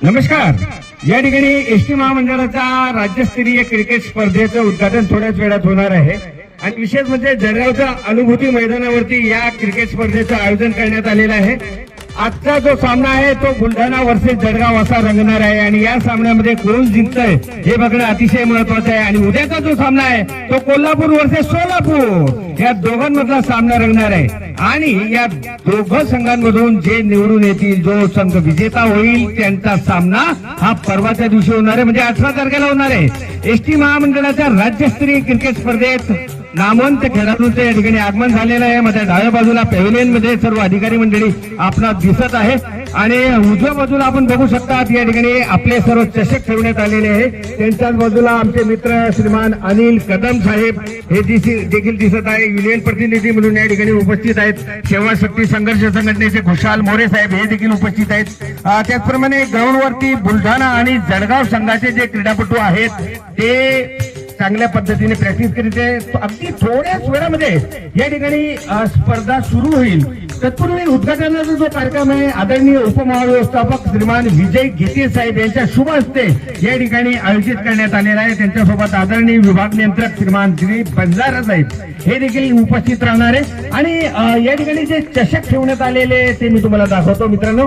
नमस्कार. या ठिकाणी एसटी महामंडळाच्या राज्यस्तरीय क्रिकेट स्पर्धेचं उद्घाटन थोड्याच वेळात होणार आहे आणि विशेष म्हणजे जळगावच्या अनुभूती मैदानावरती या क्रिकेट स्पर्धेचं आयोजन करण्यात आलेलं आहे. आजचा जो सामना आहे तो बुलढाणा वर्सेस जळगाव असा रंगणार आहे आणि या सामन्यामध्ये कोण जिंकतंय हे बघणं अतिशय महत्वाचं आहे. आणि उद्याचा जो सामना आहे तो कोल्हापूर वर्सेस सोलापूर या दोघांमधला सामना रंगणार आहे आणि या दोघं संघांमधून जे निवडून येतील, जो संघ विजेता होईल त्यांचा सामना हा परवाच्या दिवशी होणार आहे, म्हणजे 18 तारखेला होणार आहे. एसटी महामंडळाच्या राज्यस्तरीय क्रिकेट स्पर्धेत नामवंत खेळाडूंचं या ठिकाणी आगमन झालेलं आहे. माझ्या डाव्या बाजूला पॅव्हिलियन मध्ये सर्व अधिकारी मंडळी आपणास दिसत आहे आणि उजव्या बाजूला आपण बघू शकता या ठिकाणी आपले सर्व चषक ठेवण्यात आलेले आहे. त्यांच्याच बाजूला आमचे मित्र श्रीमान अनिल कदम साहेब हे देखील दिसत आहे. युनियन प्रतिनिधी म्हणून या ठिकाणी उपस्थित आहेत. सेवा शक्ती संघर्ष संघटनेचे खुशाल मोरे साहेब हे देखील उपस्थित आहेत. त्याचप्रमाणे ग्राउंडवरती बुलढाणा आणि जळगाव संघाचे जे क्रीडापटू आहेत ते चांगल्या पद्धतीने प्रॅक्टिस करीत आहे. अगदी थोड्याच वेळामध्ये या ठिकाणी स्पर्धा सुरू होईल. तत्पूर्वी उद्घाटनाचा जो कार्यक्रम आहे आदरणीय उपमहाव्यवस्थापक श्रीमान विजय गीते साहेब यांच्या शुभ हस्ते या ठिकाणी आयोजित करण्यात आलेला आहे. त्यांच्यासोबत आदरणीय विभाग नियंत्रक श्रीमान श्री बंजारा साहेब हे देखील उपस्थित राहणार आहे. आणि या ठिकाणी जे चषक ठेवण्यात आलेले ते मी तुम्हाला दाखवतो. मित्रांनो,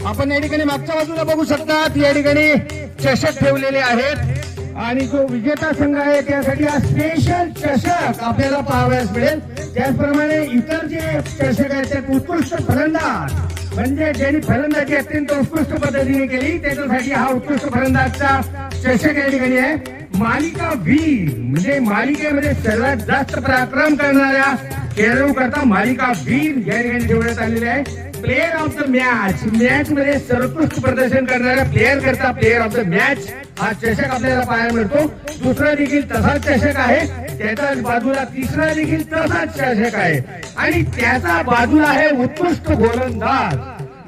आपण या ठिकाणी मागच्या बाजूला बघू शकता या ठिकाणी चषक ठेवलेले आहेत आणि जो विजेता संघ आहे त्यासाठी हा स्पेशल चषक आपल्याला पाहावयास मिळेल. त्याचप्रमाणे इतर जे चषक आहेत त्यात उत्कृष्ट फलंदाज म्हणजे ज्यांनी फलंदाजी अत्यंत उत्कृष्ट पद्धतीने केली त्याच्यासाठी हा उत्कृष्ट फलंदाजचा चषक या ठिकाणी आहे. मालिका वीर म्हणजे मालिकेमध्ये सर्वात जास्त पराक्रम करणाऱ्या खेळाडू करता मालिका वीर या ठिकाणी ठेवण्यात आलेले आहे. प्लेयर ऑफ द मॅच मध्ये सर्वोत्कृष्ट प्रदर्शन करणाऱ्या प्लेयर करता प्लेयर ऑफ द मॅच हा चषक आपल्याला पाहायला मिळतो. दुसरा देखील तसाच चषक आहे. त्याच्याच बाजूला तिसरा देखील तसाच चषक आहे आणि त्याचा बाजूला आहे उत्कृष्ट गोलंदाज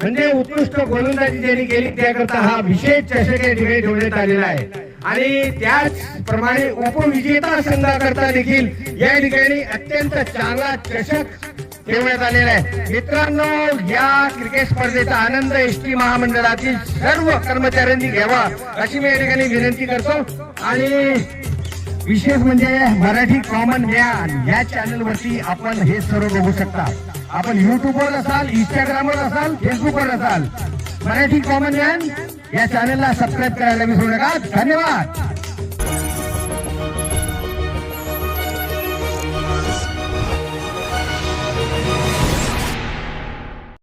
म्हणजे उत्कृष्ट गोलंदाजी ज्यांनी केली त्याकरता हा विशेष चषक या ठिकाणी ठेवण्यात आलेला आहे. आणि त्याचप्रमाणे उपविजेता संघाकरता देखील या ठिकाणी अत्यंत चांगला चषक ठेवण्यात आलेला आहे. मित्रांनो, या क्रिकेट स्पर्धेचा आनंद एसटी महामंडळातील सर्व कर्मचाऱ्यांनी घ्यावा अशी मी या ठिकाणी विनंती करतो. आणि विशेष म्हणजे मराठी कॉमन मॅन या चॅनल वरती आपण हे सर्व बघू शकता. आपण युट्यूबवर असाल, इंस्टाग्रामवर असाल, फेसबुकवर असाल, मराठी कॉमन मॅन या चॅनलला सबस्क्राईब करायला विसरू नका. धन्यवाद.